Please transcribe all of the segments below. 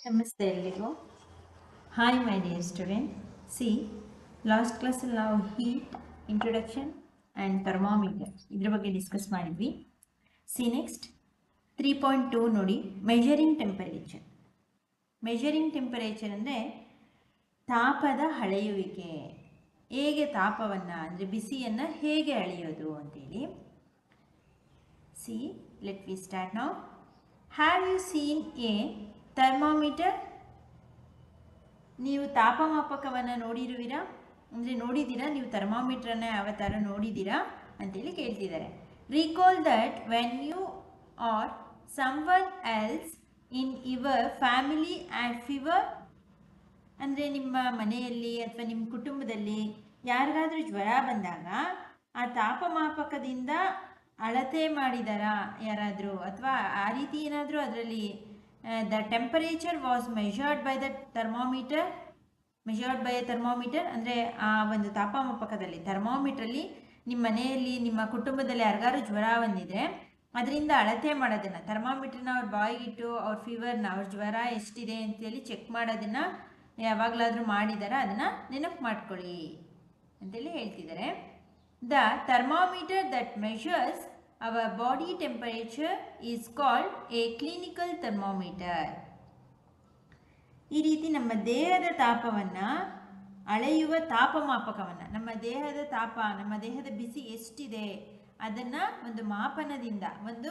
ನಮಸ್ತೆ ಎಲ್ರಿಗೂ. Hi my dear student. C last ಕ್ಲಾಸಲ್ಲಿ ನಾವು ಹೀಟ್ ಇಂಟ್ರೊಡಕ್ಷನ್ ಆ್ಯಂಡ್ ಥರ್ಮಾಮೀಟರ್ ಇದ್ರ ಬಗ್ಗೆ ಡಿಸ್ಕಸ್ ಮಾಡಿದ್ವಿ. ಸಿ ನೆಕ್ಸ್ಟ್ 3.2 ನೋಡಿ, ಮೆಜರಿಂಗ್ ಟೆಂಪರೇಚರ್. ಮೆಜರಿಂಗ್ ಟೆಂಪರೇಚರ್ ಅಂದರೆ ತಾಪದ ಅಳೆಯುವಿಕೆ. ಹೇಗೆ ತಾಪವನ್ನು ಅಂದರೆ ಬಿಸಿಯನ್ನು ಹೇಗೆ ಅಳೆಯೋದು ಅಂತೇಳಿ. See let we start now. Have you seen a thermometer? ನೀವು ತಾಪಮಾಪಕವನ್ನು ನೋಡಿರುವಿರಾ, ಅಂದರೆ ನೋಡಿದ್ದೀರಾ, ನೀವು ಥರ್ಮಾಮೀಟ್ರನ್ನ ಯಾವ ಥರ ನೋಡಿದ್ದೀರಾ ಅಂತೇಳಿ ಕೇಳ್ತಿದ್ದಾರೆ. Recall that when you or someone else in your family and fever, ಅಂದರೆ ನಿಮ್ಮ ಮನೆಯಲ್ಲಿ ಅಥವಾ ನಿಮ್ಮ ಕುಟುಂಬದಲ್ಲಿ ಯಾರಿಗಾದರೂ ಜ್ವರ ಬಂದಾಗ ಆ ತಾಪಮಾಪಕದಿಂದ ಅಳತೆ ಮಾಡಿದಾರಾ ಯಾರಾದರೂ, ಅಥವಾ ಆ ರೀತಿ ಏನಾದರೂ ಅದರಲ್ಲಿ the temperature was measured by the thermometer, ಅಂದರೆ ಆ ಒಂದು ತಾಪಮಾಪಕದಲ್ಲಿ ಥರ್ಮಾಮೀಟ್ರಲ್ಲಿ ನಿಮ್ಮ ಮನೆಯಲ್ಲಿ ನಿಮ್ಮ ಕುಟುಂಬದಲ್ಲಿ ಯಾರಿಗಾರು ಜ್ವರ ಬಂದಿದ್ರೆ ಅದರಿಂದ ಅಳತೆ ಮಾಡೋದನ್ನು, ಥರ್ಮಾಮೀಟ್ರನ್ನ ಅವ್ರ ಬಾಯಿಗಿಟ್ಟು ಅವ್ರ ಫೀವರ್ನ, ಅವ್ರ ಜ್ವರ ಎಷ್ಟಿದೆ ಅಂತೇಳಿ ಚೆಕ್ ಮಾಡೋದನ್ನು ಯಾವಾಗಲಾದರೂ ಮಾಡಿದಾರ, ಅದನ್ನು ನೆನಪು ಮಾಡ್ಕೊಳ್ಳಿ ಅಂತೇಳಿ ಹೇಳ್ತಿದ್ದಾರೆ. The thermometer that measures our body temperature is called a clinical thermometer. ಈ ರೀತಿ ನಮ್ಮ ದೇಹದ ತಾಪವನ್ನು ಅಳೆಯುವ ತಾಪಮಾಪಕವನ್ನು, ನಮ್ಮ ದೇಹದ ತಾಪ, ನಮ್ಮ ದೇಹದ ಬಿಸಿ ಎಷ್ಟಿದೆ ಅದನ್ನು ಒಂದು ಮಾಪನದಿಂದ, ಒಂದು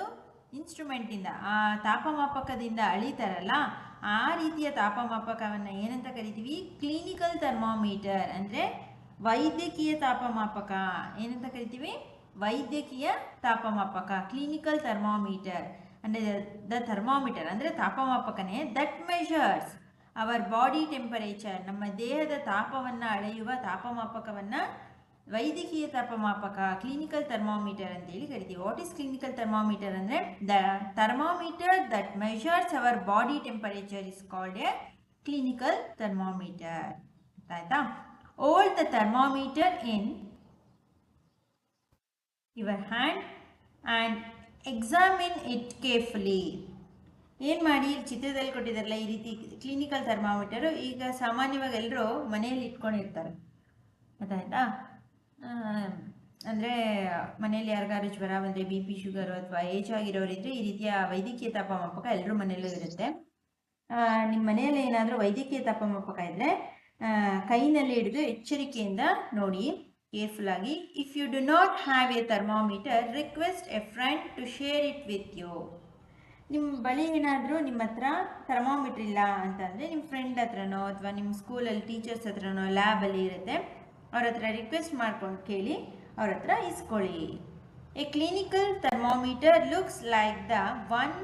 ಇನ್ಸ್ಟ್ರೂಮೆಂಟಿಂದ, ಆ ತಾಪಮಾಪಕದಿಂದ ಅಳಿತಾರಲ್ಲ, ಆ ರೀತಿಯ ತಾಪಮಾಪಕವನ್ನು ಏನಂತ ಕರಿತೀವಿ? ಕ್ಲಿನಿಕಲ್ ಥರ್ಮಾಮೀಟರ್, ಅಂದರೆ ವೈದ್ಯಕೀಯ ತಾಪಮಾಪಕ. ಏನಂತ ಕರಿತೀವಿ? ವೈದ್ಯಕೀಯ ತಾಪಮಾಪಕ, ಕ್ಲಿನಿಕಲ್ ಥರ್ಮಾಮೀಟರ್. ಅಂದರೆ ದ ಥರ್ಮಾಮೀಟರ್ ಅಂದರೆ ತಾಪಮಾಪಕನೇ that measures our body temperature, ನಮ್ಮ ದೇಹದ ತಾಪವನ್ನು ಅಳೆಯುವ ತಾಪಮಾಪಕವನ್ನು ವೈದ್ಯಕೀಯ ತಾಪಮಾಪಕ, ಕ್ಲಿನಿಕಲ್ ಥರ್ಮಾಮೀಟರ್ ಅಂತೇಳಿ ಕರಿತೀವಿ. ವಾಟ್ ಈಸ್ ಕ್ಲಿನಿಕಲ್ ಥರ್ಮಾಮೀಟರ್ ಅಂದರೆ the thermometer that measures our body temperature is called a clinical thermometer. ಆಯ್ತಾ? Hold the thermometer in your hand and examine it carefully. ಏನು ಮಾಡಿ, ಚಿತ್ರದಲ್ಲಿ ಕೊಟ್ಟಿದ್ದಾರಲ್ಲ ಈ ರೀತಿ ಕ್ಲಿನಿಕಲ್ ಥರ್ಮಾಮೀಟರು, ಈಗ ಸಾಮಾನ್ಯವಾಗಿ ಎಲ್ಲರೂ ಮನೆಯಲ್ಲಿ ಇಟ್ಕೊಂಡಿರ್ತಾರೆ, ಗೊತ್ತಾಯ್ತಾ? ಅಂದರೆ ಮನೆಯಲ್ಲಿ ಯಾರಿಗಾರು ಜ್ವರ ಬಂದರೆ, ಬಿ ಪಿ, ಶುಗರು ಅಥವಾ ಏಜ್ ಆಗಿರೋರಿದ್ರೆ ಈ ರೀತಿಯ ವೈದ್ಯಕೀಯ ತಾಪಮಾಪಕ ಎಲ್ಲರೂ ಮನೆಯಲ್ಲೂ ಇರುತ್ತೆ. ನಿಮ್ಮ ಮನೆಯಲ್ಲಿ ಏನಾದರೂ ವೈದ್ಯಕೀಯ ತಾಪಮಾಪಕ ಇದ್ದರೆ ಕೈನಲ್ಲಿ ಹಿಡಿದು ಎಚ್ಚರಿಕೆಯಿಂದ ನೋಡಿ, ಕೇರ್ಫುಲ್ ಆಗಿ. If you do not have a thermometer, request a friend to share it with you. ನಿಮ್ಮ ಬಳಿ ಏನಾದರೂ ನಿಮ್ಮ ಹತ್ರ ಥರ್ಮಾಮೀಟ್ರ್ ಇಲ್ಲ ಅಂತಂದರೆ ನಿಮ್ಮ ಫ್ರೆಂಡ್ ಹತ್ರನೋ ಅಥವಾ ನಿಮ್ಮ ಸ್ಕೂಲಲ್ಲಿ ಟೀಚರ್ಸ್ ಹತ್ರನೋ ಲ್ಯಾಬಲ್ಲಿ ಇರುತ್ತೆ, ಅವ್ರ ಹತ್ರ ರಿಕ್ವೆಸ್ಟ್ ಮಾಡ್ಕೊಂಡು ಕೇಳಿ ಅವ್ರ ಹತ್ರ ಇಸ್ಕೊಳ್ಳಿ. A clinical thermometer looks like the one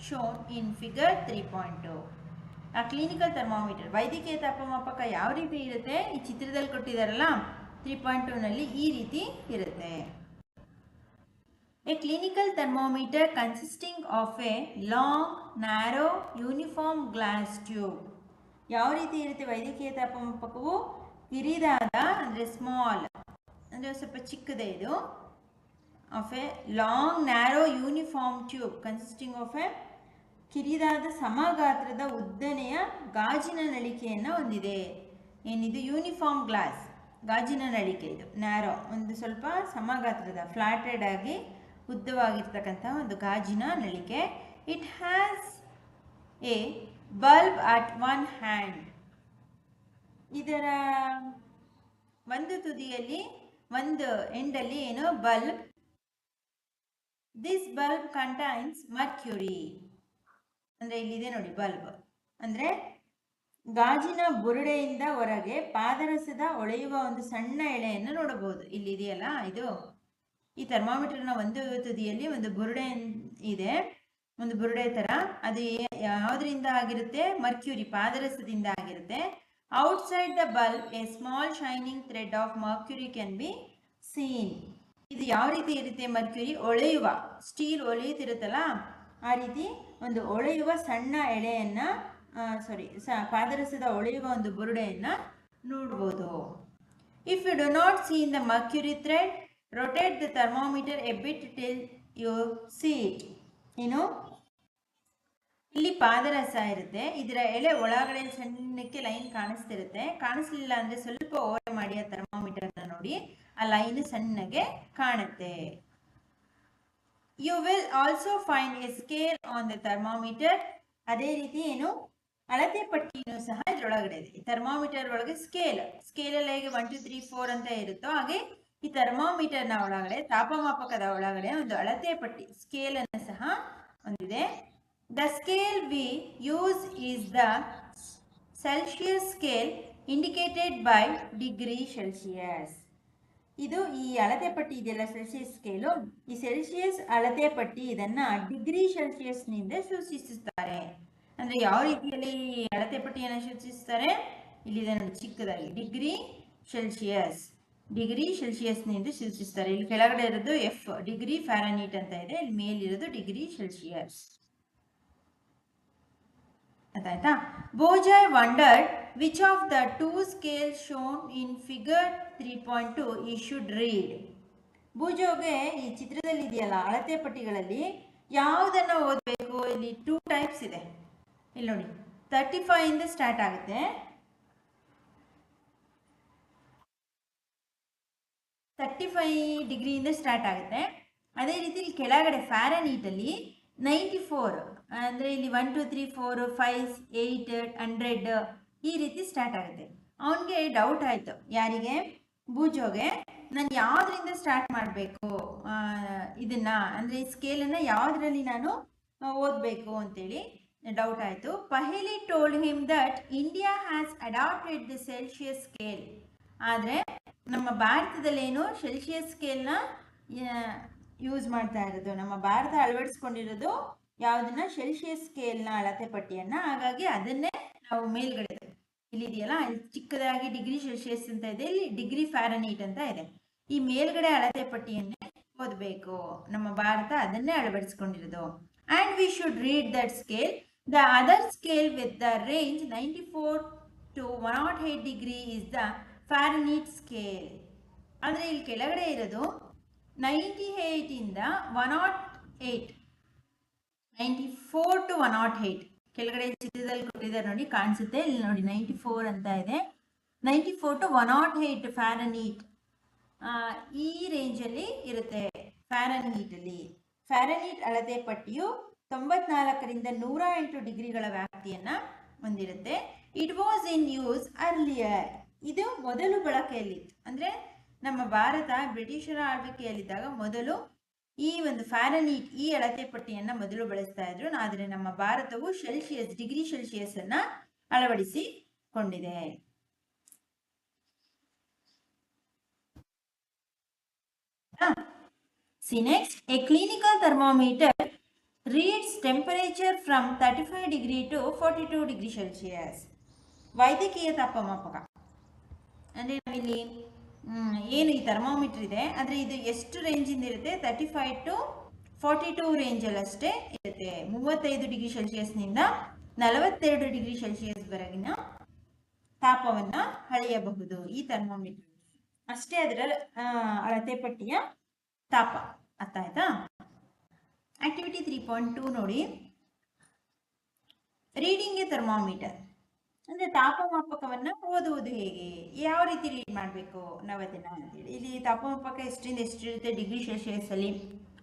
shown in figure 3.2. ಆ ಕ್ಲಿನಿಕಲ್ ಥರ್ಮಾಮೀಟರ್, ವೈದ್ಯಕೀಯ ತಾಪಮಾಪಕ ಯಾವ ರೀತಿ ಇರುತ್ತೆ ಈ ಚಿತ್ರದಲ್ಲಿ ಕೊಟ್ಟಿದ್ದಾರಲ್ಲ 3.2ನಲ್ಲಿ ಈ ರೀತಿ ಇರುತ್ತೆ. A clinical thermometer consisting of A long narrow uniform glass tube. ಯಾವ ರೀತಿ ಇರುತ್ತೆ ವೈದ್ಯಕೀಯ ತಾಪಮಾಪಕವು? ಕಿರಿದಾದ, ಅಂದರೆ ಸ್ಮಾಲ್, ಅಂದರೆ ಸ್ವಲ್ಪ ಚಿಕ್ಕದೇ ಇದು, of A long narrow uniform tube consisting of A, ಕಿರಿದಾದ ಸಮಗಾತ್ರದ ಉದ್ದನೆಯ ಗಾಜಿನ ನಳಿಕೆಯನ್ನು ಹೊಂದಿದೆ. ಏನಿದು? ಯೂನಿಫಾರ್ಮ್ ಗ್ಲಾಸ್, ಗಾಜಿನ ನಳಿಕೆ. ಇದು ನ್ಯಾರೋ, ಒಂದು ಸ್ವಲ್ಪ ಸಮಗಾತ್ರದ, ಫ್ಲಾಟೆಡ್ ಆಗಿ ಉದ್ದವಾಗಿರ್ತಕ್ಕಂಥ ಒಂದು ಗಾಜಿನ ನಳಿಕೆ. It has a bulb at one hand. ಇದರ ಒಂದು ತುದಿಯಲ್ಲಿ, ಒಂದು ಎಂಡಲ್ಲಿ ಏನು bulb. This bulb contains mercury. ಅಂದರೆ ಇಲ್ಲಿದೆ ನೋಡಿ ಬಲ್ಬ್, ಅಂದರೆ ಗಾಜಿನ ಬುರುಡೆಯಿಂದ ಹೊರಗೆ ಪಾದರಸದ ಹೊಳೆಯುವ ಒಂದು ಸಣ್ಣ ಎಳೆಯನ್ನು ನೋಡಬಹುದು. ಇಲ್ಲಿ ಇದೆಯಲ್ಲ ಇದು, ಈ ಥರ್ಮಾಮೀಟರ್ನ ಒಂದು ತುದಿಯಲ್ಲಿ ಒಂದು ಬುರುಡೆ ಇದೆ, ಒಂದು ಬುರುಡೆ ಥರ. ಅದು ಯಾವುದರಿಂದ ಆಗಿರುತ್ತೆ? ಮರ್ಕ್ಯೂರಿ, ಪಾದರಸದಿಂದ ಆಗಿರುತ್ತೆ. Outside the bulb A small shining thread of mercury can be seen. ಇದು ಯಾವ ರೀತಿ ಇರುತ್ತೆ? ಮರ್ಕ್ಯೂರಿ ಹೊಳೆಯುವ, ಸ್ಟೀಲ್ ಹೊಳೆಯುತ್ತಿರುತ್ತಲ್ಲ ಆ ರೀತಿ ಒಂದು ಹೊಳೆಯುವ ಸಣ್ಣ ಎಳೆಯನ್ನು, ಪಾದರಸದ ಹೊಳೆಯುವ ಒಂದು ಬುರುಡೆಯನ್ನು ನೋಡ್ಬೋದು. If you do not see in the mercury thread, rotate the thermometer a bit till you see it. ಏನು ಇಲ್ಲಿ ಪಾದರಸ ಇರುತ್ತೆ. ಇದರ ಎಳೆ ಒಳಗಡೆ ಸಣ್ಣಕ್ಕೆ ಲೈನ್ ಕಾಣಿಸ್ತಿರುತ್ತೆ. ಕಾಣಿಸ್ಲಿಲ್ಲ ಅಂದ್ರೆ ಸ್ವಲ್ಪ ಓರೆ ಮಾಡಿ ಆ ಥರ್ಮಾಮೀಟರ್ ನೋಡಿ, ಆ ಲೈನ್ ಸಣ್ಣಗೆ ಕಾಣುತ್ತೆ. You will also find a scale on the thermometer. ಅದೇ ರೀತಿ ಏನು ಅಳತೆ ಪಟ್ಟಿನೂ ಸಹ ಇದ್ರೊಳಗಡೆ ಇದೆ. ಥರ್ಮಾಮೀಟರ್ ಒಳಗೆ ಸ್ಕೇಲಲ್ಲಿ ಹೇಗೆ 1 2 3 4 ಅಂತ ಇರುತ್ತೋ ಹಾಗೆ ಈ ಥರ್ಮಾಮೀಟರ್ನ ಒಳಗಡೆ, ತಾಪಮಾಪಕದ ಒಳಗಡೆ ಒಂದು ಅಳತೆ ಪಟ್ಟಿ ಸ್ಕೇಲ್ ಅನ್ನು ಸಹ ಹೊಂದಿದೆ. The scale we use is the Celsius scale indicated by degree Celsius. ಇದು ಈ ಅಳತೆ ಪಟ್ಟಿ ಇದೆಯಲ್ಲ ಸೆಲ್ಸಿಯಸ್ ಸ್ಕೇಲು, ಈ ಸೆಲ್ಸಿಯಸ್ ಅಳತೆ ಪಟ್ಟಿ ಇದನ್ನ ಡಿಗ್ರಿ ಸೆಲ್ಸಿಯಸ್ನಿಂದ ಸೂಚಿಸುತ್ತಾರೆ. ಅಂದ್ರೆ ಯಾವ ರೀತಿಯಲ್ಲಿ ಅಳತೆ ಪಟ್ಟಿಯನ್ನು ಸೂಚಿಸುತ್ತಾರೆ, ಇಲ್ಲಿದೆ ನೋಡಿ ಚಿಕ್ಕದಾಗಿ ಡಿಗ್ರಿ ಸೆಲ್ಸಿಯಸ್ನಿಂದ ಸೂಚಿಸ್ತಾರೆ. ಇಲ್ಲಿ ಕೆಳಗಡೆ ಇರೋದು ಎಫ್ ಡಿಗ್ರಿ ಫ್ಯಾರನೀಟ್ ಅಂತ ಇದೆ, ಇಲ್ಲಿ ಮೇಲಿರೋದು ಡಿಗ್ರಿ ಸೆಲ್ಸಿಯಸ್. ಆಯ್ತಾ? Bojai wondered which of the two scales shown in figure 3.2 he should read. ಬೂಜೋಗೆ ಈ ಚಿತ್ರದಲ್ಲಿ ಇದೆಯಲ್ಲ ಅಳತೆ ಪಟ್ಟಿಗಳಲ್ಲಿ ಯಾವುದನ್ನ ಓದಬೇಕು. ಇಲ್ಲಿ 2 ಟೈಪ್ಸ್ ಇದೆ. ಇಲ್ಲಿ ನೋಡಿ 35 ಇಂದ ಸ್ಟಾರ್ಟ್ ಆಗುತ್ತೆ, 35 ಡಿಗ್ರಿಯಿಂದ ಸ್ಟಾರ್ಟ್ ಆಗುತ್ತೆ. ಅದೇ ರೀತಿ ಇಲ್ಲಿ ಕೆಳಗಡೆ ಫ್ಯಾರನೀಟ್ ಅಲ್ಲಿ 94 ಅಂದರೆ ಇಲ್ಲಿ 1 2 3 4 5 8 100 ಈ ರೀತಿ ಸ್ಟಾರ್ಟ್ ಆಗುತ್ತೆ. ಅವನಿಗೆ ಡೌಟ್ ಆಯಿತು, ಯಾರಿಗೆ? ಬೂಜೋಗೆ. ನಾನು ಯಾವುದರಿಂದ ಸ್ಟಾರ್ಟ್ ಮಾಡಬೇಕು ಇದನ್ನ, ಅಂದರೆ ಈ ಸ್ಕೇಲನ್ನು ಯಾವುದರಲ್ಲಿ ನಾನು ಓದಬೇಕು ಅಂತೇಳಿ ಡೌಟ್ ಆಯಿತು. Paheli told him that India has adopted the Celsius scale. ಆದರೆ ನಮ್ಮ ಭಾರತದಲ್ಲೇನು ಸೆಲ್ಸಿಯಸ್ ಸ್ಕೇಲ್ನ ಯೂಸ್ ಮಾಡ್ತಾ ಇರೋದು, ನಮ್ಮ ಭಾರತ ಅಳವಡಿಸ್ಕೊಂಡಿರೋದು ಯಾವುದನ್ನ, ಸೆಲ್ಸಿಯಸ್ ಸ್ಕೇಲ್ನ ಅಳತೆ ಪಟ್ಟಿಯನ್ನ. ಹಾಗಾಗಿ ಅದನ್ನೇ ನಾವು ಮೇಲ್ಗಡೆ ಇಲ್ಲಿದೆಯಲ್ಲ ಚಿಕ್ಕದಾಗಿ ಡಿಗ್ರಿ ಸೆಲ್ಸಿಯಸ್ ಅಂತ ಇದೆ, ಇಲ್ಲಿ ಡಿಗ್ರಿ ಫ್ಯಾರನೀಟ್ ಅಂತ ಇದೆ. ಈ ಮೇಲ್ಗಡೆ ಅಳತೆ ಪಟ್ಟಿಯನ್ನೇ ಓದಬೇಕು, ನಮ್ಮ ಭಾರತ ಅದನ್ನೇ ಅಳವಡಿಸ್ಕೊಂಡಿರೋದು. And we should read that scale. The other scale with the range 94 to 108 degree is the Fahrenheit scale. ಅಂದರೆ ಇಲ್ಲಿ ಕೆಳಗಡೆ ಇರೋದು 98 ಇಂದ 108, 94 to 108 ಕೆಳಗಡೆ ಚಿತ್ರದಲ್ಲಿ ಕೊಟ್ಟಿದ್ದಾರೆ ನೋಡಿ, ಕಾಣಿಸುತ್ತೆ ಇಲ್ಲಿ ನೋಡಿ 94 ಅಂತ ಇದೆ. 94 to 108 ಫ್ಯಾರನೀಟ್ ಈ ರೇಂಜಲ್ಲಿ ಇರುತ್ತೆ. ಫ್ಯಾರನೀಟ್ ಅಳತೆ ಪಟ್ಟಿಯು 94ರಿಂದ 108 ಡಿಗ್ರಿಗಳ ವ್ಯಾಪ್ತಿಯನ್ನ ಹೊಂದಿರುತ್ತೆ. It was in use earlier. ಇದು ಮೊದಲು ಬಳಕೆಯಲ್ಲಿತ್ತು. ಅಂದರೆ ನಮ್ಮ ಭಾರತ ಬ್ರಿಟಿಷರ ಆಳ್ವಿಕೆಯಲ್ಲಿದ್ದಾಗ ಮೊದಲು ಈ ಒಂದು ಫ್ಯಾರನೀಟ್ ಈ ಅಳತೆ ಪಟ್ಟಿಯನ್ನ ಮೊದಲು ಬಳಸ್ತಾ ಇದ್ರು. ಆದರೆ ನಮ್ಮ ಭಾರತವು ಡಿಗ್ರಿ ಸೆಲ್ಸಿಯಸ್ ಅನ್ನ ಅಳವಡಿಸಿಕೊಂಡಿದೆ. See next, a clinical thermometer reads temperature from 35 degree to 42 degree Celsius. ವೈದ್ಯಕೀಯ ತಾಪಮಾಪಕ ಅಂದರೆ ನಾವಿಲ್ಲಿ ಏನು ಈ ಥರ್ಮಾಮೀಟರ್ ಇದೆ, ಆದರೆ ಇದು ಎಷ್ಟು ರೇಂಜಿಂದ ಇರುತ್ತೆ, 35 to 42 ರೇಂಜಲ್ಲಷ್ಟೇ ಇರುತ್ತೆ. 35 ಡಿಗ್ರಿ ಸೆಲ್ಸಿಯಸ್ನಿಂದ 42 ಡಿಗ್ರಿ ಸೆಲ್ಸಿಯಸ್ವರೆಗಿನ ತಾಪವನ್ನು ಅಳೆಯಬಹುದು ಈ ಥರ್ಮಾಮೀಟರ್ ಅಷ್ಟೇ. ಅದರ ಅಳತೆ ಪಟ್ಟಿಯ ತಾಪ. ಅರ್ಥ ಆಯ್ತಾ? ಆಕ್ಟಿವಿಟಿ 3.2 ನೋಡಿ, ರೀಡಿಂಗ್ ಎ ಥರ್ಮಾಮೀಟರ್ ಅಂದರೆ ತಾಪಮಾಪಕವನ್ನು ಓದುವುದು ಹೇಗೆ, ಯಾವ ರೀತಿ ರೀಡ್ ಮಾಡಬೇಕು ನಾವು ಅದನ್ನು ಅಂತೇಳಿ. ಇಲ್ಲಿ ತಾಪಮಾಪಕ ಎಷ್ಟರಿಂದ ಎಷ್ಟಿರುತ್ತೆ ಡಿಗ್ರಿ ಸೆಲ್ಸಿಯಸ್ ಅಲ್ಲಿ,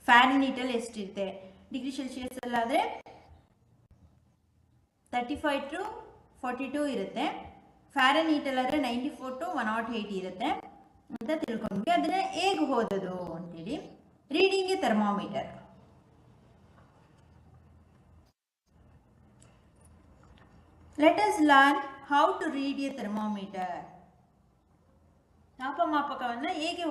ಫ್ಯಾರನೀಟಲ್ಲಿ ಎಷ್ಟಿರುತ್ತೆ, ಡಿಗ್ರಿ ಸೆಲ್ಸಿಯಸ್ ಅಲ್ಲಾದರೆ 35 to 42 ಇರುತ್ತೆ, ಫ್ಯಾರನೀಟಲ್ಲಾದರೆ 94 to 108 ಇರುತ್ತೆ ಅಂತ ತಿಳ್ಕೊಂಡ್ವಿ. ಅದನ್ನ ಹೇಗೆ ಓದೋದು ಅಂತೇಳಿ. Reading A thermometer. Let us learn how to read a thermometer. ತಾಪಮಾಪಕವನ್ನು ಹೇಗೆ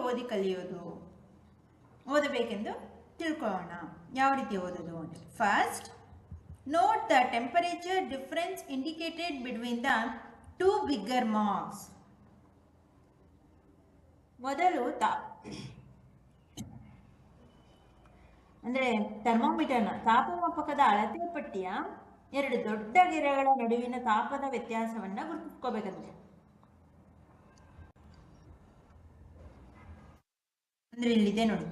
ಓದಬೇಕೆಂದು ತಿಳ್ಕೊಳ್ಳೋಣ. ಯಾವ ರೀತಿ ಓದೋದು ಅಂತ. First, note the temperature difference indicated between the 2 bigger marks. ಮೊದಲು ಅಂದರೆ ಥರ್ಮೋಮೀಟರ್ನ ತಾಪಮಾಪಕದ ಅಳತೆ ಪಟ್ಟಿಯ 2 ದೊಡ್ಡ ಗೆರೆಗಳ ನಡುವಿನ ತಾಪದ ವ್ಯತ್ಯಾಸವನ್ನ ಗುರುತಿಸ್ಕೋಬೇಕಂತೆ. ಅಂದ್ರೆ ಇಲ್ಲಿದೆ ನೋಡಿ,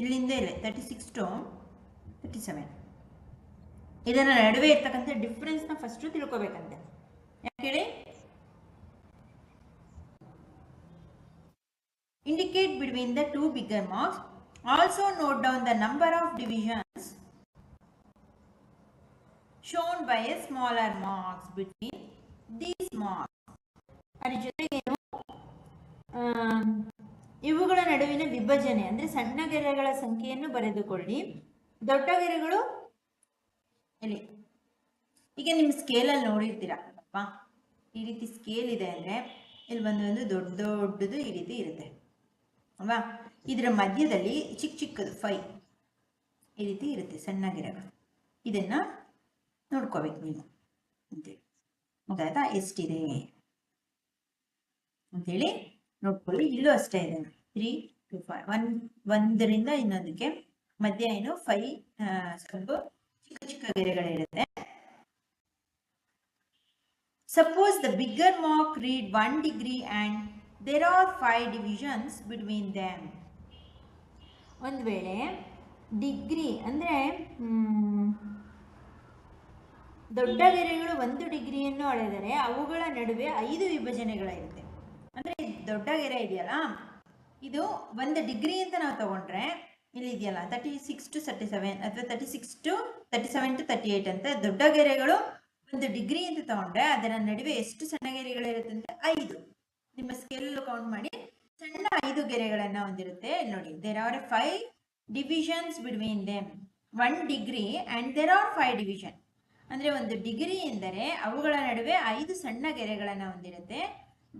ಇಲ್ಲಿಂದ 36 to 37 ಇದರ ನಡುವೆ ಇರ್ತಕ್ಕಂಥ ಡಿಫ್ರೆನ್ಸ್ನ ಫಸ್ಟ್ ತಿಳ್ಕೊಬೇಕಂತೆ. ಯಾಕೆ ಹೇಳಿ? Indicate between the two bigger marks. Also note down the number of divisions shown by a smaller marks between these marks. ಅದರ ಜೊತೆಗೇನು ಇವುಗಳ ನಡುವಿನ ವಿಭಜನೆ ಅಂದರೆ ಸಣ್ಣ ಗೆರೆಗಳ ಸಂಖ್ಯೆಯನ್ನು ಬರೆದುಕೊಳ್ಳಿ. ದೊಡ್ಡ ಗೆರೆಗಳು ಇಲ್ಲಿ ಈಗ ನಿಮ್ಮ ಸ್ಕೇಲಲ್ಲಿ ನೋಡಿರ್ತೀರಪ್ಪ, ಈ ರೀತಿ ಸ್ಕೇಲ್ ಇದೆ ಅಂದರೆ ಇಲ್ಲಿ ಒಂದು ದೊಡ್ಡ ದೊಡ್ಡದು ಈ ರೀತಿ ಇರುತ್ತೆ ಅಲ್ವಾ? ಇದರ ಮಧ್ಯದಲ್ಲಿ ಚಿಕ್ಕ ಚಿಕ್ಕದು 5 ಈ ರೀತಿ ಇರುತ್ತೆ ಸಣ್ಣ ಗೆರೆಗಳು. ಇದನ್ನ ನೋಡ್ಕೋಬೇಕು ನೀವು ಅಂತೇಳಿ, ಗೊತ್ತಾಯ್ತಾ? ಎಷ್ಟಿದೆ ಅಂತೇಳಿ ನೋಡ್ಕೊಳ್ಳಿ. ಇಲ್ಲೂ ಅಷ್ಟೇ ಇದೆ 3 to 5, ಒಂದರಿಂದ ಇನ್ನೊಂದಕ್ಕೆ ಮಧ್ಯ ಏನು 5 ಸ್ವಲ್ಪ ಚಿಕ್ಕ ಚಿಕ್ಕ ಗೆರೆಗಳಿರುತ್ತೆ. Suppose the bigger mark read 1 degree and there are 5 divisions between them. ಒಂದು ವೇಳೆ ಡಿಗ್ರಿ ಅಂದರೆ ದೊಡ್ಡ ಗೆರೆಗಳು 1 ಡಿಗ್ರಿಯನ್ನು ಅಳೆದರೆ ಅವುಗಳ ನಡುವೆ 5 ವಿಭಜನೆಗಳಿರುತ್ತೆ. ಅಂದರೆ ದೊಡ್ಡ ಗೆರೆ ಇದೆಯಲ್ಲ, ಇದು 1 ಡಿಗ್ರಿ ಅಂತ ನಾವು ತಗೊಂಡ್ರೆ ಇಲ್ಲಿ ಇದೆಯಲ್ಲ 36 to 37 ಅಥವಾ 36 to 37 to 38 ಅಂತ ದೊಡ್ಡ ಗೆರೆಗಳು 1 ಡಿಗ್ರಿ ಅಂತ ತಗೊಂಡ್ರೆ ಅದರ ನಡುವೆ ಎಷ್ಟು ಸಣ್ಣ ಗೆರೆಗಳಿರುತ್ತೆ ಅಂದರೆ 5. ನಿಮ್ಮ ಸ್ಕೇಲ್ ಕೌಂಟ್ ಮಾಡಿ ಸಣ್ಣ 5 ಗೆರೆಗಳನ್ನ ಹೊಂದಿರುತ್ತೆ. ನೋಡಿ, there are 5 divisions between them. 1 degree and there are 5 division ಅಂದರೆ 1 ಡಿಗ್ರಿ ಎಂದರೆ ಅವುಗಳ ನಡುವೆ 5 ಸಣ್ಣ ಗೆರೆಗಳನ್ನ ಹೊಂದಿರುತ್ತೆ.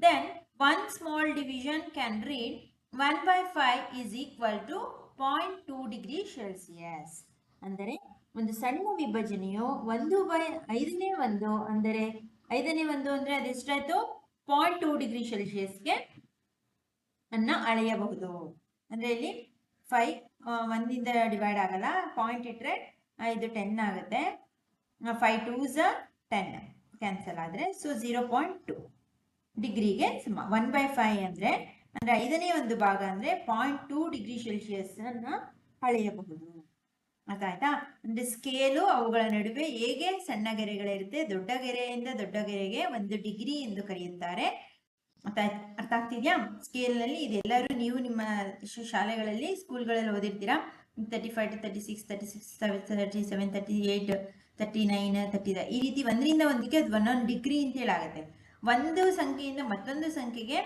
Then 1 small division can read 1/5 is equal to 0.2 degree Celsius. ಅಂದರೆ ಒಂದು ಸಣ್ಣ ವಿಭಜನೆಯು 1/5 ಅಂದರೆ 5 ಅಂದರೆ ಅದೆಷ್ಟಾಯ್ತು? 0.2 ಡಿಗ್ರಿ ಸೆಲ್ಸಿಯಸ್ಗೆ ಅನ್ನ ಅಳೆಯಬಹುದು. ಅಂದರೆ ಇಲ್ಲಿ 5 1ಇಂದ ಡಿವೈಡ್ ಆಗಲ್ಲ, ಪಾಯಿಂಟ್ ಇಟ್ಟರೆ 5 10 ಆಗುತ್ತೆ. 5 2s 10 ಕ್ಯಾನ್ಸಲ್ ಆದರೆ ಸೊ 0.2 ಡಿಗ್ರಿಗೆ ಸಮ. 1/5 ಅಂದರೆ 5ನೇ ಒಂದು ಭಾಗ ಅಂದರೆ 0.2 ಡಿಗ್ರಿ ಸೆಲ್ಸಿಯಸ್ ಅನ್ನ ಅಳೆಯಬಹುದು. ಅರ್ಥ ಆಯ್ತಾ? ಅಂದ್ರೆ ಸ್ಕೇಲು ಅವುಗಳ ನಡುವೆ ಹೇಗೆ ಸಣ್ಣ ಗೆರೆಗಳಿರುತ್ತೆ, ದೊಡ್ಡ ಗೆರೆಯಿಂದ ದೊಡ್ಡ ಗೆರೆಗೆ 1 ಡಿಗ್ರಿ ಎಂದು ಕರೆಯುತ್ತಾರೆ. ಅರ್ಥ ಆಗ್ತಿದ್ಯಾ? ಸ್ಕೇಲ್ ನಲ್ಲಿ ಇದೆಲ್ಲರೂ ನೀವು ನಿಮ್ಮ ಶಾಲೆಗಳಲ್ಲಿ ಸ್ಕೂಲ್ಗಳಲ್ಲಿ ಓದಿರ್ತೀರಾ. 35 to 36 36 37 38 39 30 ಈ ರೀತಿ 1ರಿಂದ 1ಕ್ಕೆ ಅದು 1 ಡಿಗ್ರಿ ಅಂತ ಹೇಳಾಗುತ್ತೆ. ಒಂದು ಸಂಖ್ಯೆಯಿಂದ ಮತ್ತೊಂದು ಸಂಖ್ಯೆಗೆ,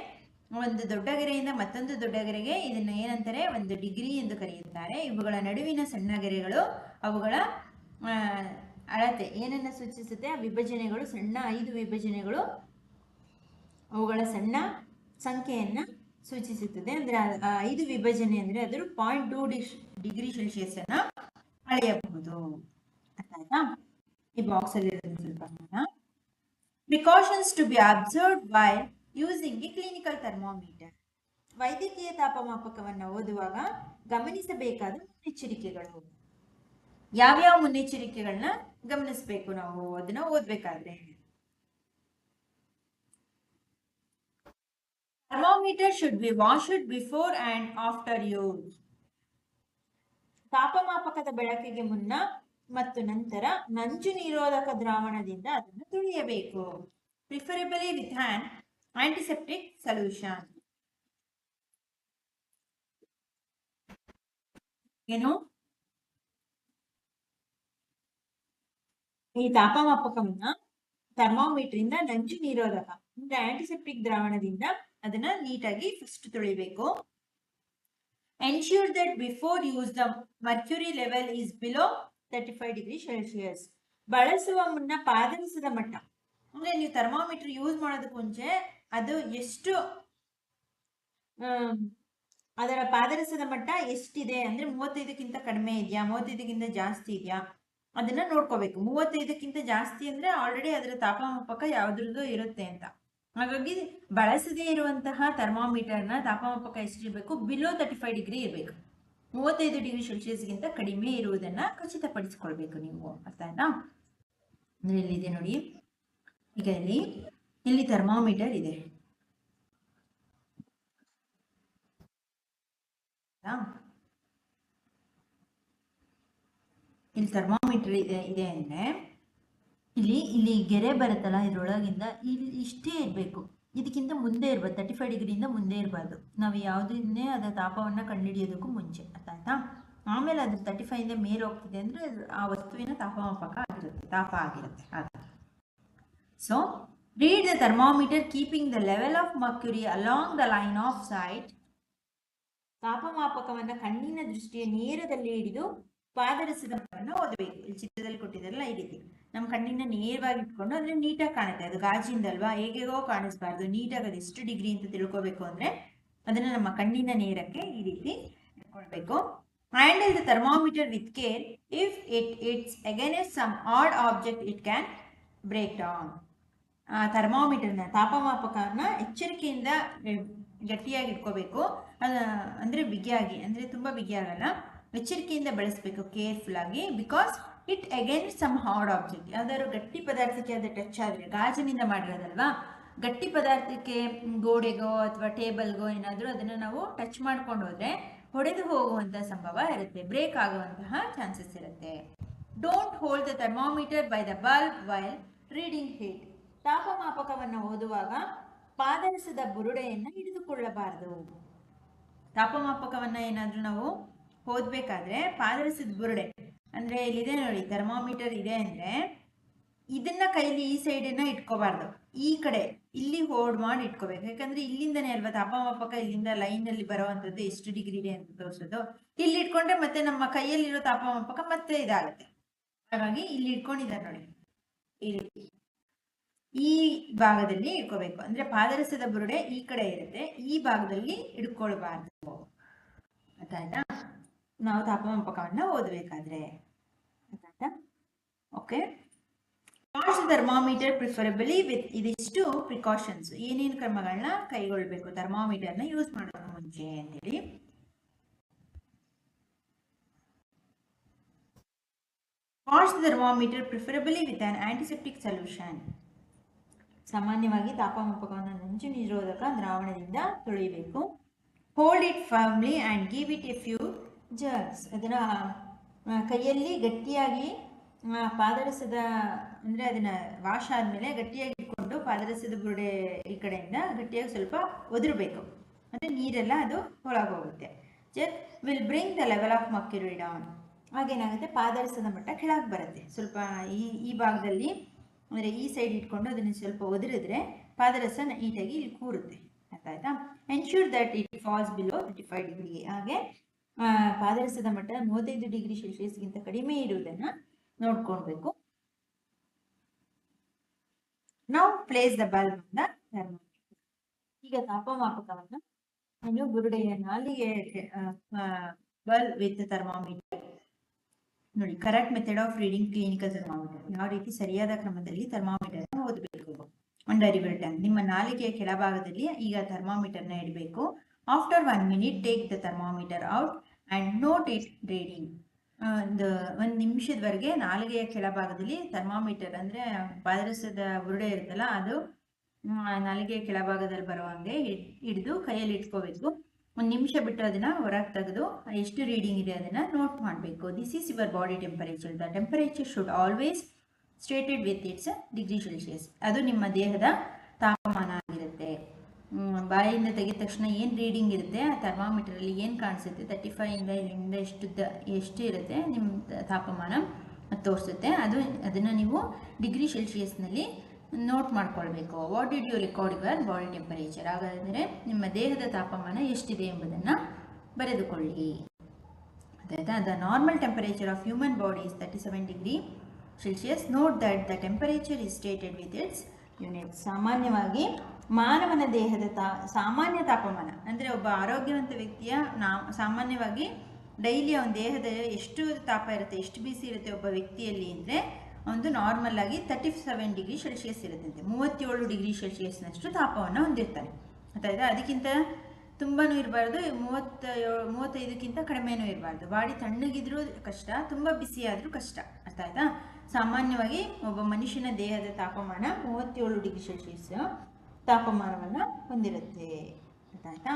ಒಂದು ದೊಡ್ಡ ಗೆರೆಯಿಂದ ಮತ್ತೊಂದು ದೊಡ್ಡ ಗೆರೆಗೆ ಇದನ್ನ ಏನಂತಾರೆ? 1 ಡಿಗ್ರಿ ಎಂದು ಕರೆಯುತ್ತಾರೆ. ಇವುಗಳ ನಡುವಿನ ಸಣ್ಣ ಗೆರೆಗಳು ಅವುಗಳ ಅಳತೆ ಏನನ್ನ ಸೂಚಿಸುತ್ತೆ? ಆ ವಿಭಜನೆಗಳು, ಸಣ್ಣ 5 ವಿಭಜನೆಗಳು ಅವುಗಳ ಸಣ್ಣ ಸಂಖ್ಯೆಯನ್ನ ಸೂಚಿಸುತ್ತದೆ. ಅಂದ್ರೆ 5 ವಿಭಜನೆ ಅಂದ್ರೆ ಅದರ 0.2 ಡಿಗ್ರಿ ಸೆಲ್ಸಿಯಸ್ ಅನ್ನ ಅಳೆಯಬಹುದು. ಅರ್ಥ ಆಯ್ತಾ? ಈ ಬಾಕ್ಸ್ ಅಲ್ಲಿ ಸ್ವಲ್ಪ precautions to be observed by using a clinical thermometer. ವೈದ್ಯಕೀಯ ತಾಪಮಾಪಕವನ್ನು ಓದುವಾಗ ಗಮನಿಸಬೇಕಾದ ಮುನ್ನೆಚ್ಚರಿಕೆಗಳು. ಯಾವ್ಯಾವ ಮುನ್ನೆಚ್ಚರಿಕೆಗಳನ್ನ ಗಮನಿಸಬೇಕು ನಾವು ಅದನ್ನ ಓದ್ಬೇಕಾದ್ರೆ? Thermometer should be washed before and after use. ತಾಪಮಾಪಕದ ಬಳಕೆಗೆ ಮುನ್ನ ಮತ್ತು ನಂತರ ನಂಜು ನಿರೋಧಕ ದ್ರಾವಣದಿಂದ ಅದನ್ನು ತೊಳೆಯಬೇಕು. ಪ್ರಿಫರೆಬಲಿ ವಿತ್ ಆನ್ ಆಂಟಿಸೆಪ್ಟಿಕ್ ಸೊಲ್ಯೂಷನ್. ಏನು? ಈ ತಾಪಮಾಪಕವನ್ನ ಥರ್ಮೋಮೀಟರ್ ಇಂದ ನಂಜು ನಿರೋಧಕ ಅಂದ್ರೆ ಆಂಟಿಸೆಪ್ಟಿಕ್ ದ್ರಾವಣದಿಂದ ಅದನ್ನ ನೀಟಾಗಿ ಫಸ್ಟ್ ತೊಳಿಬೇಕು. Ensure that before use the mercury level is below 35 degree Celsius. ಬಳಸುವ ಮುನ್ನ ಪಾದರಸದ ಮಟ್ಟ ಅಂದ್ರೆ ನೀವು ಥರ್ಮೋಮೀಟರ್ ಯೂಸ್ ಮಾಡೋದಕ್ಕೆ ಮುಂಚೆ ಅದು ಎಷ್ಟು ಅದರ ಪಾದರಸದ ಮಟ್ಟ ಎಷ್ಟಿದೆ ಅಂದ್ರೆ 35ಕ್ಕಿಂತ ಕಡಿಮೆ ಇದೆಯಾ, 35ಕ್ಕಿಂತ ಜಾಸ್ತಿ ಇದೆಯಾ ಅದನ್ನ ನೋಡ್ಕೋಬೇಕು. 35ಕ್ಕಿಂತ ಜಾಸ್ತಿ ಅಂದ್ರೆ ಆಲ್ರೆಡಿ ಅದರ ತಾಪಮಾಪಕ ಯಾವ್ದ್ರದ್ದು ಇರುತ್ತೆ ಅಂತ. ಹಾಗಾಗಿ ಬಳಸದೇ ಇರುವಂತಹ ಥರ್ಮೋಮೀಟರ್ನ ತಾಪಮಾಪಕ ಎಷ್ಟಿರಬೇಕು? ಬಿಲೋ 35 ಡಿಗ್ರಿ ಇರಬೇಕು. 35 ಡಿಗ್ರಿ ಸೆಲ್ಸಿಯಸ್ಗಿಂತ ಕಡಿಮೆ ಇರುವುದನ್ನ ಖಚಿತಪಡಿಸಿಕೊಳ್ಬೇಕು ನೀವು. ಅರ್ಥ ಆಯ್ತಾ? ಅಂದ್ರೆ ಇಲ್ಲಿದೆ ನೋಡಿ, ಈಗ ಇಲ್ಲಿ ಥರ್ಮೋಮೀಟರ್ ಇದೆ. ಇಲ್ಲಿ ಥರ್ಮಾಮೀಟರ್ ಇದೆ ಅಂದರೆ ಇಲ್ಲಿ ಗೆರೆ ಬರುತ್ತಲ್ಲ, ಇದರೊಳಗಿಂದ ಇಲ್ಲಿ ಇಷ್ಟೇ ಇರಬೇಕು, ಇದಕ್ಕಿಂತ ಮುಂದೆ ಇರ್ಬಾರ್ದು, 35 ಡಿಗ್ರಿಯಿಂದ ಮುಂದೆ ಇರಬಾರ್ದು. ನಾವು ಯಾವುದನ್ನೇ ಅದರ ತಾಪವನ್ನು ಕಂಡುಹಿಡಿಯೋದಕ್ಕೂ ಮುಂಚೆ, ಆಯ್ತಾ. ಆಮೇಲೆ ಅದ್ರ 35ಇಂದ ಮೇಲೆ ಹೋಗ್ತಿದೆ ಅಂದರೆ ಆ ವಸ್ತುವಿನ ತಾಪ ಆಗಿರುತ್ತೆ. So read the thermometer keeping the level of mercury along the line of sight. ತಾಪಮಾಪಕವನ್ನು ಕಣ್ಣಿನ ದೃಷ್ಟಿಯ ನೇರದಲ್ಲಿ ಹಿಡಿದು ಪಾದರಸದ ಮಟ್ಟವನ್ನು ಓದಬೇಕು. ಇಲ್ಲಿ ಚಿತ್ರದಲ್ಲಿ ಕೊಟ್ಟಿದ್ದಾರಲ್ಲ, ಈ ರೀತಿ ನಮ್ಮ ಕಣ್ಣಿನ ನೇರವಾಗಿ ಇಟ್ಕೊಂಡು, ಅಂದ್ರೆ ನೀಟಾಗಿ ಕಾಣುತ್ತೆ. ಅದು ಗಾಜಿಂದಲ್ವಾ, ಹೇಗೆಗೋ ಕಾಣಿಸ್ಬಾರ್ದು, ನೀಟಾಗಿ ಅದು ಎಷ್ಟು ಡಿಗ್ರಿ ಅಂತ ತಿಳ್ಕೋಬೇಕು ಅಂದ್ರೆ ಅದನ್ನ ನಮ್ಮ ಕಣ್ಣಿನ ನೇರಕ್ಕೆ ಈ ರೀತಿ ಇಟ್ಕೊಳ್ಬೇಕು. Handle the thermometer with care. If it's against some hard object it can break down. ಥರ್ಮಾಮೀಟರ್ನ ತಾಪಮಾಪಕನ ಎಚ್ಚರಿಕೆಯಿಂದ ಗಟ್ಟಿಯಾಗಿ ಇಟ್ಕೋಬೇಕು. ಅಂದರೆ ಬಿಗಿಯಾಗಿ, ಅಂದರೆ ತುಂಬ ಬಿಗಿಯಾಗಲ್ಲ, ಎಚ್ಚರಿಕೆಯಿಂದ ಬಳಸಬೇಕು, ಕೇರ್ಫುಲ್ ಆಗಿ. Because it against some hard object, ಯಾವ್ದಾದ್ರು ಗಟ್ಟಿ ಪದಾರ್ಥಕ್ಕೆ ಅದು ಟಚ್ ಆದರೆ, ಗಾಜಿನಿಂದ ಮಾಡಿರೋದಲ್ವಾ, ಗಟ್ಟಿ ಪದಾರ್ಥಕ್ಕೆ ಗೋಡೆಗೋ ಅಥವಾ ಟೇಬಲ್ಗೋ ಏನಾದರೂ ಅದನ್ನು ನಾವು ಟಚ್ ಮಾಡ್ಕೊಂಡು ಹೋದರೆ ಹೊಡೆದು ಹೋಗುವಂತಹ ಸಂಭವ ಇರುತ್ತೆ, ಬ್ರೇಕ್ ಆಗುವಂತಹ ಚಾನ್ಸಸ್ ಇರುತ್ತೆ. Don't hold the thermometer by the bulb while reading heat. ತಾಪಮಾಪಕವನ್ನು ಓದುವಾಗ ಪಾದರಸದ ಬುರುಡೆಯನ್ನು ಹಿಡಿದುಕೊಳ್ಳಬಾರದು. ತಾಪಮಾಪಕವನ್ನು ಏನಾದರೂ ನಾವು ಓದಬೇಕಾದ್ರೆ ಪಾದರಸದ ಬುರುಡೆ, ಅಂದರೆ ಇಲ್ಲಿದೆ ನೋಡಿ, ಥರ್ಮಾಮೀಟರ್ ಇದೆ ಅಂದರೆ ಇದನ್ನ ಕೈಲಿ ಈ ಸೈಡನ್ನ ಇಟ್ಕೋಬಾರ್ದು, ಈ ಕಡೆ ಇಲ್ಲಿ ಹೋಲ್ಡ್ ಮಾಡಿ ಇಟ್ಕೋಬೇಕು. ಯಾಕಂದ್ರೆ ಇಲ್ಲಿಂದನೇ ಅಲ್ವಾ ತಾಪಮಾಪಕ, ಇಲ್ಲಿಂದ ಲೈನಲ್ಲಿ ಬರುವಂಥದ್ದು ಎಷ್ಟು ಡಿಗ್ರಿ ಇದೆ ಅಂತ ತೋರಿಸೋದು. ಇಲ್ಲಿ ಇಟ್ಕೊಂಡ್ರೆ ಮತ್ತೆ ನಮ್ಮ ಕೈಯಲ್ಲಿರೋ ತಾಪಮಾಪಕ ಮತ್ತೆ ಇದಾಗುತ್ತೆ. ಹಾಗಾಗಿ ಇಲ್ಲಿ ಇಟ್ಕೊಂಡಿದ್ದಾರೆ ನೋಡಿ, ಈ ರೀತಿ ಈ ಭಾಗದಲ್ಲಿ ಇಟ್ಕೋಬೇಕು. ಅಂದ್ರೆ ಪಾದರಸದ ಬುರುಡೆ ಈ ಕಡೆ ಇರುತ್ತೆ, ಈ ಭಾಗದಲ್ಲಿ ಇಟ್ಕೊಳ್ಬಾರ್ದು, ಆಯ್ತಾ, ನಾವು ತಾಪಮಾಪಕವನ್ನ ಓದಬೇಕಾದ್ರೆ, ಆಯ್ತಾ. Okay, wash thermometer preferably with ಇದಿಷ್ಟು ಪ್ರಿಕಾಷನ್ಸ್. ಏನೇನು ಕ್ರಮಗಳನ್ನ ಕೈಗೊಳ್ಬೇಕು ಥರ್ಮಾಮೀಟರ್ನ ಯೂಸ್ ಮಾಡೋದಕ್ಕೆ ಮುಂಚೆ ಅಂತೇಳಿ. Wash thermometer preferably with on antiseptic solution. ಸಾಮಾನ್ಯವಾಗಿ ತಾಪಮಾಪಕವನ್ನು ನಂಜು ನಿರೋಧಕ ದ್ರಾವಣದಿಂದ ತೊಳೆಯಬೇಕು. Hold it firmly and give it A few jerks. ಅದನ್ನು ಕೈಯಲ್ಲಿ ಗಟ್ಟಿಯಾಗಿ ಪಾದರಸದ, ಅಂದರೆ ಅದನ್ನು ವಾಶ್ ಆದಮೇಲೆ ಗಟ್ಟಿಯಾಗಿ ಇಟ್ಕೊಂಡು ಪಾದರಸದ ಬುರುಡೆ ಈ ಕಡೆಯಿಂದ ಗಟ್ಟಿಯಾಗಿ ಸ್ವಲ್ಪ ಒದರಬೇಕು, ಅಂದರೆ ನೀರೆಲ್ಲ ಅದು ಒಳಗೋಗುತ್ತೆ. Jerk will bring the level of mercury down. ಹಾಗೇನಾಗುತ್ತೆ, ಪಾದರಸದ ಮಟ್ಟ ಕೆಳಗೆ ಬರುತ್ತೆ. ಸ್ವಲ್ಪ ಈ ಭಾಗದಲ್ಲಿ, ಅಂದರೆ ಈ ಸೈಡ್ ಇಟ್ಕೊಂಡು ಅದನ್ನು ಸ್ವಲ್ಪ ಒದರಿದ್ರೆ ಪಾದರಸ ನೀಟಾಗಿ ಇಲ್ಲಿ ಕೂರುತ್ತೆ, ಆಯ್ತಾ. Ensure that it falls below 35 degree. ಹಾಗೆ ಪಾದರಸದ ಮಟ್ಟ 35 ಡಿಗ್ರಿ ಸೆಲ್ಸಿಯಸ್ಗಿಂತ ಕಡಿಮೆ ಇರುವುದನ್ನು ನೋಡ್ಕೊಳ್ಬೇಕು. ನಾವು ಪ್ಲೇಸ್ ದ ಬಲ್ಬ್ ಅಂತ ಥರ್ಮಾಮೀಟರ್. ಈಗ ತಾಪಮಾಪಕವನ್ನು ನಾನು ಬುರುಡೆಯ ನಾಲಿಗೆ ಬಲ್ಬ್ ವಿತ್ ಥರ್ಮಾಮೀಟರ್ ನೋಡಿ. Correct method of reading clinical thermometer. ಯಾವ ರೀತಿ ಸರಿಯಾದ ಕ್ರಮದಲ್ಲಿ ಥರ್ಮಾಮೀಟರ್ ಓದಬೇಕು. ಅಂಡರ್ ಯುವರ್ ಟಂಗ್, ನಿಮ್ಮ ನಾಲಿಗೆಯ ಕೆಳಭಾಗದಲ್ಲಿ ಈಗ ಥರ್ಮಾಮೀಟರ್ನ ಇಡಬೇಕು. After 1 minute take the thermometer out and note it reading. ಒಂದು ನಿಮಿಷದವರೆಗೆ ನಾಲಿಗೆಯ ಕೆಳಭಾಗದಲ್ಲಿ ಥರ್ಮಾಮೀಟರ್, ಅಂದರೆ ಪಾದರಸದ ಬುರುಡೆ ಇರುತ್ತಲ್ಲ, ಅದು ನಾಲಿಗೆಯ ಕೆಳಭಾಗದಲ್ಲಿ ಬರುವಂಗೆ ಹಿಡಿದು ಕೈಯಲ್ಲಿ ಇಟ್ಕೋಬೇಕು. 1 ನಿಮಿಷ ಬಿಟ್ಟು ಅದನ್ನ ಹೊರಗೆ ತೆಗೆದು ಎಷ್ಟು ರೀಡಿಂಗ್ ಇದೆ ಅದನ್ನ ನೋಟ್ ಮಾಡಬೇಕು. This is your body temperature. The temperature should always stated with it's degree Celsius. ಅದು ನಿಮ್ಮ ದೇಹದ ತಾಪಮಾನ ಆಗಿರುತ್ತೆ. ಬಾಯಿಂದ ತೆಗೆದ ತಕ್ಷಣ ಏನು ರೀಡಿಂಗ್ ಇರುತ್ತೆ ಆ ಥರ್ಮಾಮೀಟರಲ್ಲಿ ಏನು ಕಾಣಿಸುತ್ತೆ, 35ಇಂದ ಇಲ್ಲಿಂದ ಎಷ್ಟು ಇರುತ್ತೆ ನಿಮ್ಮ ತಾಪಮಾನ ತೋರಿಸುತ್ತೆ. ಅದನ್ನು ನೀವು ಡಿಗ್ರಿ ಸೆಲ್ಸಿಯಸ್ನಲ್ಲಿ ನೋಟ್ ಮಾಡ್ಕೊಳ್ಬೇಕು. What did you record your body temperature. ಹಾಗಾದರೆ ನಿಮ್ಮ ದೇಹದ ತಾಪಮಾನ ಎಷ್ಟಿದೆ ಎಂಬುದನ್ನು ಬರೆದುಕೊಳ್ಳಿ, ಆಯಿತಾ. The normal temperature of human body is 37 degree Celsius. Note that the temperature is stated with its unit. ಸಾಮಾನ್ಯವಾಗಿ ಮಾನವನ ದೇಹದ ಸಾಮಾನ್ಯ ತಾಪಮಾನ, ಅಂದರೆ ಒಬ್ಬ ಆರೋಗ್ಯವಂತ ವ್ಯಕ್ತಿಯ ಸಾಮಾನ್ಯವಾಗಿ ಡೈಲಿ ಅವನ ದೇಹದ ಎಷ್ಟು ತಾಪ ಇರುತ್ತೆ, ಎಷ್ಟು ಬಿಸಿ ಇರುತ್ತೆ ಒಬ್ಬ ವ್ಯಕ್ತಿಯಲ್ಲಿ ಅಂದರೆ ಒಂದು ನಾರ್ಮಲ್ ಆಗಿ 37 ಡಿಗ್ರಿ ಸೆಲ್ಸಿಯಸ್ ಇರುತ್ತಂತೆ. 37 ಡಿಗ್ರಿ ಸೆಲ್ಸಿಯಸ್ನಷ್ಟು ತಾಪವನ್ನು ಹೊಂದಿರ್ತಾನೆ, ಆಯ್ತಾ. ಅದಕ್ಕಿಂತ ತುಂಬಾ ಇರಬಾರ್ದು, 35ಕ್ಕಿಂತ ಕಡಿಮೆನೂ ಇರಬಾರ್ದು. ಬಾಡಿ ತಣ್ಣಗಿದ್ರೂ ಕಷ್ಟ, ತುಂಬ ಬಿಸಿ ಆದರೂ ಕಷ್ಟ, ಆಯ್ತಾ. ಸಾಮಾನ್ಯವಾಗಿ ಒಬ್ಬ ಮನುಷ್ಯನ ದೇಹದ ತಾಪಮಾನ 37 ಡಿಗ್ರಿ ಸೆಲ್ಸಿಯಸ್ ತಾಪಮಾನವನ್ನು ಹೊಂದಿರುತ್ತೆ, ಆಯ್ತಾ.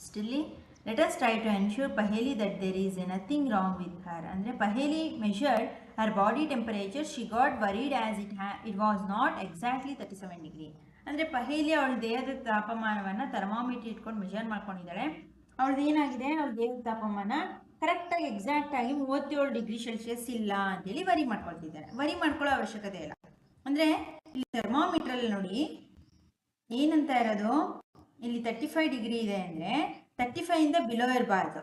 ಇಷ್ಟಲ್ಲಿ Let us try to ensure Paheli that there is nothing wrong with her. ಅಂದರೆ Paheli measured her body temperature. She got worried as it was not exactly 37 degree. ಅಂದರೆ ಪಹೇಲಿ ಅವಳ ದೇಹದ ತಾಪಮಾನವನ್ನು ಥರ್ಮಾಮೀಟರ್ ಇಟ್ಕೊಂಡು ಮೆಷರ್ ಮಾಡ್ಕೊಂಡಿದ್ದಾಳೆ. ಅವಳದು ಏನಾಗಿದೆ, ಅವಳ ದೇಹದ ತಾಪಮಾನ ಕರೆಕ್ಟಾಗಿ ಎಕ್ಸಾಕ್ಟಾಗಿ 37 ಡಿಗ್ರಿ ಸೆಲ್ಸಿಯಸ್ ಇಲ್ಲ ಅಂತೇಳಿ ವರಿ ಮಾಡ್ಕೊಳ್ತಿದ್ದಾರೆ. ವರಿ ಮಾಡ್ಕೊಳ್ಳೋ ಅವಶ್ಯಕತೆ ಇಲ್ಲ. ಅಂದರೆ ಇಲ್ಲಿ ಥರ್ಮಾಮೀಟ್ರಲ್ಲಿ ನೋಡಿ ಏನಂತ ಇರೋದು, ಇಲ್ಲಿ 35 ಡಿಗ್ರಿ ಇದೆ ಅಂದರೆ 35 ಇಂದ ಬಿಲೋ ಇರಬಾರ್ದು,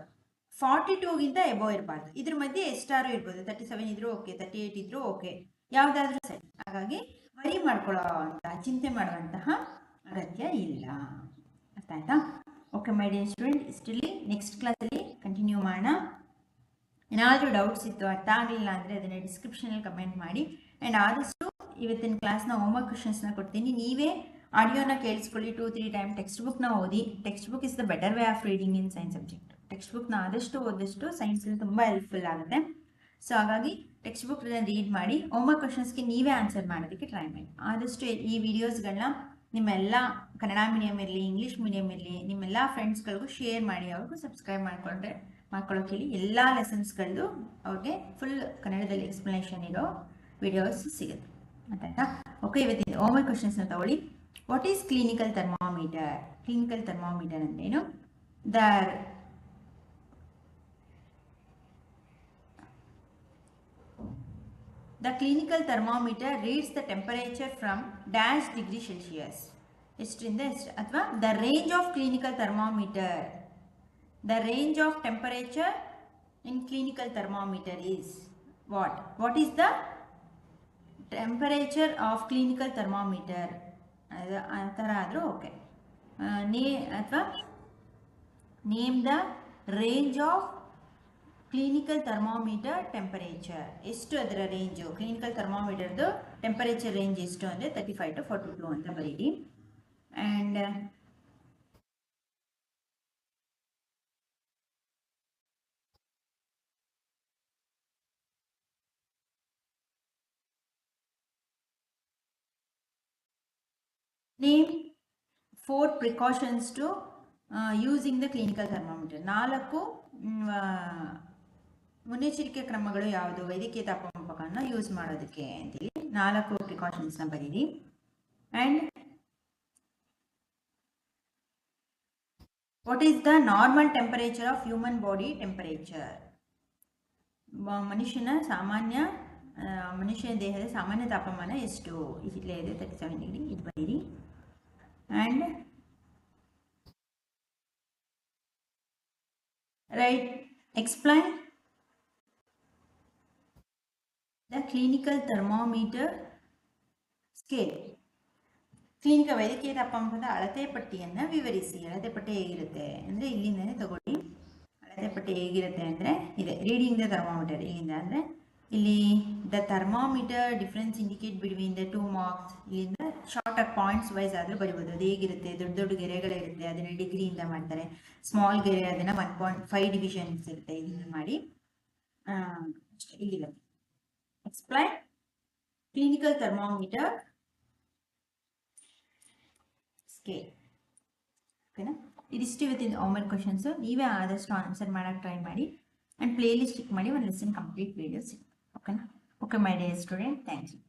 42ಗಿಂತ ಎಬೋ ಇರಬಾರ್ದು. ಇದ್ರ ಮಧ್ಯೆ ಎಷ್ಟಾರು ಇರ್ಬೋದು, 37 ಇದ್ರೂ ಓಕೆ, 38 ಇದ್ರೂ ಓಕೆ, ಯಾವುದಾದ್ರೂ ಸರಿ. ಹಾಗಾಗಿ ವರಿ ಮಾಡ್ಕೊಳ್ಳೋ ಅಂತ ಚಿಂತೆ ಮಾಡುವಂತಹ ಅಗತ್ಯ ಇಲ್ಲ. ಅರ್ಥ ಆಯ್ತಾ? ಓಕೆ ಮೈ ಡಿಯರ್ ಸ್ಟೂಡೆಂಟ್, ಇಷ್ಟರಲ್ಲಿ ನೆಕ್ಸ್ಟ್ ಕ್ಲಾಸಲ್ಲಿ ಕಂಟಿನ್ಯೂ ಮಾಡೋಣ. ಏನಾದರೂ ಡೌಟ್ಸ್ ಇತ್ತು, ಅರ್ಥ ಆಗಲಿಲ್ಲ ಅಂದರೆ ಅದನ್ನು ಡಿಸ್ಕ್ರಿಪ್ಷನಲ್ಲಿ ಕಮೆಂಟ್ ಮಾಡಿ. ಆ್ಯಂಡ್ ಆದಷ್ಟು ಇವತ್ತಿನ ಕ್ಲಾಸ್ನ ಹೋಮ್ವರ್ಕ್ ಕ್ವೆಶನ್ಸ್ನ ಕೊಡ್ತೀನಿ. ನೀವೇ ಆಡಿಯೋನ ಕೇಳಿಸ್ಕೊಳ್ಳಿ 2-3 ಟೈಮ್. ಟೆಕ್ಸ್ಟ್ ಬುಕ್ನ ಓದಿ. Text book is the better way of reading in science subject. Text ಬುಕ್ನ ಆದಷ್ಟು ಓದಷ್ಟು ಸೈನ್ಸಲ್ಲಿ ತುಂಬ ಹೆಲ್ಪ್ಫುಲ್ ಆಗುತ್ತೆ. ಸೊ ಹಾಗಾಗಿ ಟೆಕ್ಸ್ಟ್ ಬುಕ್ನ ರೀಡ್ ಮಾಡಿ, ಹೋಮ್ವರ್ಕ್ ಕ್ವೆಶನ್ಸ್ಗೆ ನೀವೇ ಆನ್ಸರ್ ಮಾಡೋದಕ್ಕೆ ಟ್ರೈ ಮಾಡಿ. ಆದಷ್ಟು ಈ ವಿಡಿಯೋಸ್ಗಳನ್ನ ನಿಮ್ಮೆಲ್ಲ ಕನ್ನಡ ಮೀಡಿಯಮ್ ಇರಲಿ, ಇಂಗ್ಲೀಷ್ ಮೀಡಿಯಮ್ ಇರಲಿ, ನಿಮ್ಮೆಲ್ಲ ಫ್ರೆಂಡ್ಸ್ಗಳಿಗೂ ಶೇರ್ ಮಾಡಿ, ಅವ್ರಿಗೂ ಸಬ್ಸ್ಕ್ರೈಬ್ ಮಾಡ್ಕೊಳ್ಳೋಕೆ ಹೇಳಿ. ಎಲ್ಲ ಲೆಸನ್ಸ್ಗಳದ್ದು ಅವ್ರಿಗೆ ಫುಲ್ ಕನ್ನಡದಲ್ಲಿ ಎಕ್ಸ್ಪ್ಲನೇಷನ್ ಇರೋ ವಿಡಿಯೋಸ್ ಸಿಗುತ್ತೆ. ಆಯ್ತಾ? ಓಕೆ, ಇವತ್ತಿನ ಹೋಮ್ವರ್ಕ್ ಕ್ವೆಶನ್ಸ್ನ ತಗೊಳ್ಳಿ. What is clinical thermometer? Clinical thermometer ಅಂದ್ರೇನು? The clinical thermometer reads the temperature from dash degree Celsius. ಎಷ್ಟರಿಂದ ಎಷ್ಟು, ಅಥವಾ the range of clinical thermometer. The range of temperature in clinical thermometer is what? What is the temperature of clinical thermometer? ಆ ಥರ ಆದರೂ okay. ಅಥವಾ name the range of clinical thermometer temperature. ಎಷ್ಟು ಅದರ range? Clinical ಥರ್ಮಾಮೀಟರ್ದು temperature range ಎಷ್ಟು ಅಂದರೆ 35 to 42 ಅಂತ ಬರೀರಿ. And name 4 precautions to using the clinical thermometer. 4 ಮುನ್ನೆಚ್ಚರಿಕೆ ಕ್ರಮಗಳು ಯಾವುದು ವೈದ್ಯಕೀಯ ತಾಪಮಾಪಕವನ್ನು ಯೂಸ್ ಮಾಡೋದಕ್ಕೆ ಅಂತೇಳಿ 4 ಪ್ರಿಕಾಷನ್ಸ್ನ ಬರೀರಿ. And what is the normal temperature of human body temperature? ಮನುಷ್ಯನ ದೇಹದ ಸಾಮಾನ್ಯ ತಾಪಮಾನ ಎಷ್ಟು? ಇಲ್ಲೇ ಇದೆ 37 ಡಿಗ್ರಿ, ಇದು ಬರೀರಿ. And right explain the clinical thermometer scale. Clinical ವೈದ್ಯಕೀಯ ತಾಪಮಾನದ ಅಳತೆ ಪಟ್ಟಿಯನ್ನು ವಿವರಿಸಿ. ಅಳತೆ ಪಟ್ಟಿ ಹೇಗಿರುತ್ತೆ ಅಂದರೆ ಇಲ್ಲಿಂದನೇ ತಗೊಳ್ಳಿ. ಅಳತೆ ಪಟ್ಟಿ ಹೇಗಿರುತ್ತೆ ಅಂದರೆ ಇದೆ, ರೀಡಿಂಗ್ ದ ಥರ್ಮಾಮೀಟರ್ ಇಲ್ಲಿಂದ. ಅಂದರೆ ಇಲ್ಲಿ the thermometer difference indicate between the 2 marks. ಇಲ್ಲಿಂದ ಶಾರ್ಟ್ ಆಗಿ ಪಾಯಿಂಟ್ಸ್ ವೈಸ್ ಆದರೂ ಬರಿಬೋದು. ಅದು ಹೇಗಿರುತ್ತೆ? ದೊಡ್ಡ ದೊಡ್ಡ ಗೆರೆಗಳಿರುತ್ತೆ, ಅದನ್ನು ಡಿಗ್ರಿಯಿಂದ ಮಾಡ್ತಾರೆ. ಸ್ಮಾಲ್ ಗೆರೆ ಅದನ್ನು 1.5 ಡಿವಿಷನ್ಸ್ ಇರುತ್ತೆ, ಇದನ್ನು ಮಾಡಿ ಇಲ್ಲಿರುತ್ತೆ. Explain clinical thermometer scale. ಓಕೆನಾ? ಇದಿಷ್ಟು ಇವತ್ತಿನ ಹೋಮ್ವರ್ಕ್ ಕ್ವೆಶನ್ಸು. ನೀವೇ ಆದಷ್ಟು ಆನ್ಸರ್ ಮಾಡೋಕ್ಕೆ ಟ್ರೈ ಮಾಡಿ. ಆ್ಯಂಡ್ ಪ್ಲೇ ಲಿಸ್ಟ್ ಕ್ಲಿಕ್ ಮಾಡಿ ಒಂದು ಲೆಸನ್ ಕಂಪ್ಲೀಟ್ ವೀಡಿಯೋ ಸಿಗುತ್ತೆ. ಓಕೆನಾ? Okay my dear student, thank you.